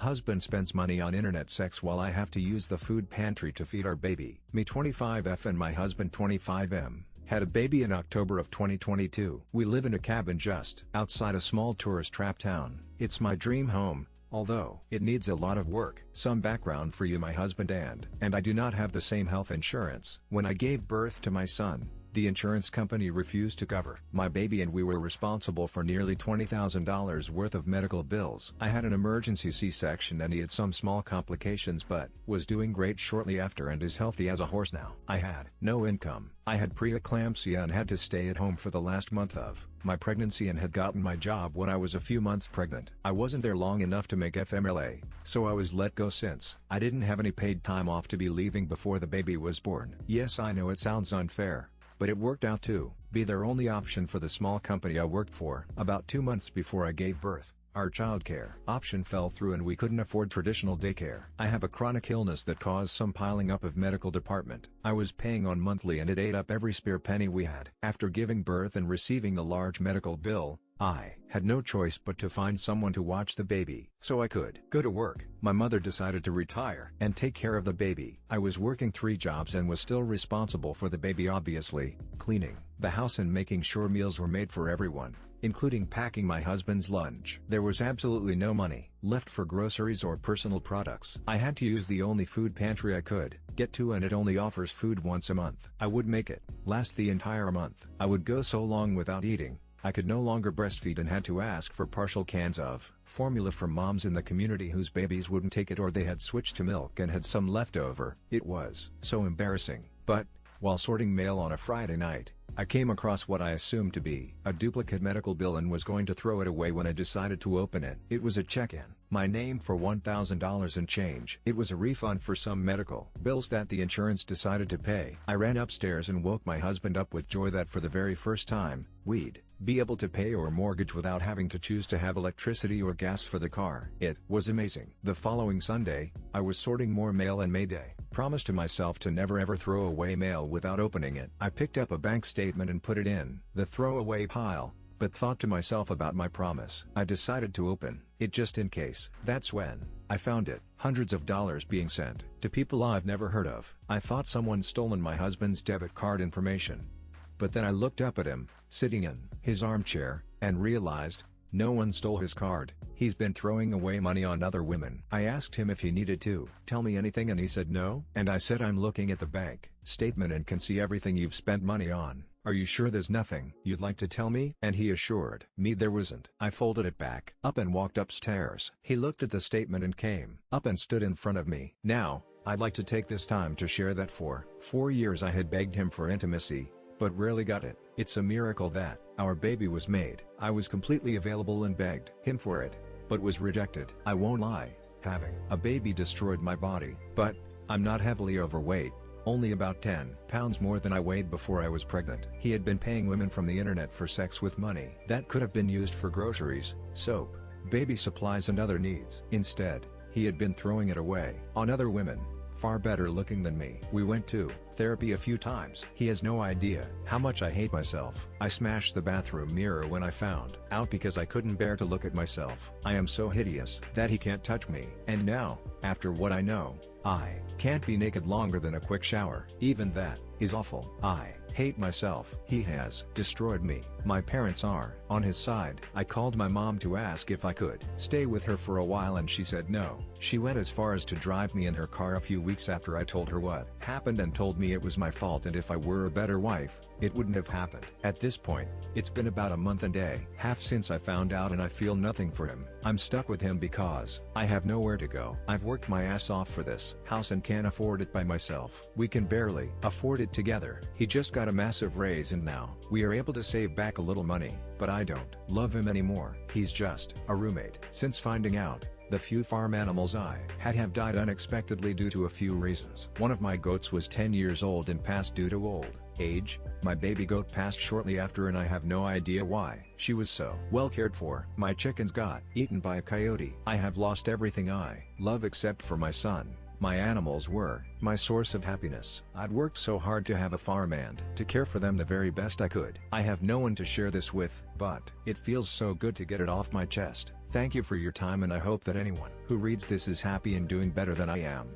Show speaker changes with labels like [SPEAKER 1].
[SPEAKER 1] Husband spends money on internet sex while I have to use the food pantry to feed our baby. Me 25F and my husband 25M. Had a baby in October of 2022. We live in a cabin just outside a small tourist trap town. It's my dream home, although it needs a lot of work. Some background for you: my husband and I do not have the same health insurance. When I gave birth to my son, the insurance company refused to cover my baby and we were responsible for nearly $20,000 worth of medical bills. I had an emergency C-section and he had some small complications but was doing great shortly after and is healthy as a horse now. I had no income. I had preeclampsia and had to stay at home for the last month of my pregnancy and had gotten my job when I was a few months pregnant. I wasn't there long enough to make FMLA, so I was let go since I didn't have any paid time off to be leaving before the baby was born. Yes, I know it sounds unfair, but it worked out to be their only option for the small company I worked for. About 2 months before I gave birth, our childcare option fell through and we couldn't afford traditional daycare. I have a chronic illness that caused some piling up of medical department. I was paying on monthly and it ate up every spare penny we had. After giving birth and receiving the large medical bill, I had no choice but to find someone to watch the baby so I could go to work. My mother decided to retire and take care of the baby. I was working 3 jobs and was still responsible for the baby, obviously, cleaning the house and making sure meals were made for everyone, including packing my husband's lunch. There was absolutely no money left for groceries or personal products. I had to use the only food pantry I could get to and it only offers food once a month. I would make it last the entire month. I would go so long without eating, I could no longer breastfeed and had to ask for partial cans of formula from moms in the community whose babies wouldn't take it or they had switched to milk and had some left over. It was so embarrassing. But while sorting mail on a Friday night, I came across what I assumed to be a duplicate medical bill and was going to throw it away when I decided to open it. It was a check-in, my name for $1,000 and change. It was a refund for some medical bills that the insurance decided to pay. I ran upstairs and woke my husband up with joy that for the very first time, we'd be able to pay our mortgage without having to choose to have electricity or gas for the car. It was amazing. The following Sunday, I was sorting more mail and made a promise to myself to never ever throw away mail without opening it. I picked up a bank statement and put it in the throwaway pile, but thought to myself about my promise. I decided to open it just in case. That's when I found it. Hundreds of dollars being sent to people I've never heard of. I thought someone stolen my husband's debit card information. But then I looked up at him, sitting in his armchair, and realized, no one stole his card. He's been throwing away money on other women. I asked him if he needed to tell me anything and he said no. And I said, I'm looking at the bank statement and can see everything you've spent money on. Are you sure there's nothing you'd like to tell me? And he assured me there wasn't. I folded it back up and walked upstairs. He looked at the statement and came up and stood in front of me. Now, I'd like to take this time to share that for 4 years I had begged him for intimacy, but rarely got it. It's a miracle that our baby was made. I was completely available and begged him for it, but was rejected. I won't lie, having a baby destroyed my body, but I'm not heavily overweight, only about 10 pounds more than I weighed before I was pregnant. He had been paying women from the internet for sex with money that could have been used for groceries, soap, baby supplies and other needs. Instead, he had been throwing it away on other women, far better looking than me. We went to therapy a few times. He has no idea how much I hate myself. I smashed the bathroom mirror when I found out because I couldn't bear to look at myself. I am so hideous that he can't touch me. And now, after what I know, I can't be naked longer than a quick shower. Even that is awful. I hate myself. He has destroyed me. My parents are on his side. I called my mom to ask if I could stay with her for a while and she said no. She went as far as to drive me in her car a few weeks after I told her what happened and told me it was my fault and if I were a better wife, it wouldn't have happened. At this point, it's been about a month and a half since I found out and I feel nothing for him. I'm stuck with him because I have nowhere to go. I've worked my ass off for this house and can't afford it by myself. We can barely afford it together. He just got a massive raise and now we are able to save back a little money, but I don't love him anymore. He's just a roommate. Since finding out, the few farm animals I had have died unexpectedly due to a few reasons. One of my goats was 10 years old and passed due to old age. My baby goat passed shortly after and I have no idea why. She was so well cared for. My chickens got eaten by a coyote. I have lost everything I love except for my son, My animals were my source of happiness. I'd worked so hard to have a farm and to care for them the very best I could. I have no one to share this with, but it feels so good to get it off my chest. Thank you for your time, and I hope that anyone who reads this is happy and doing better than I am.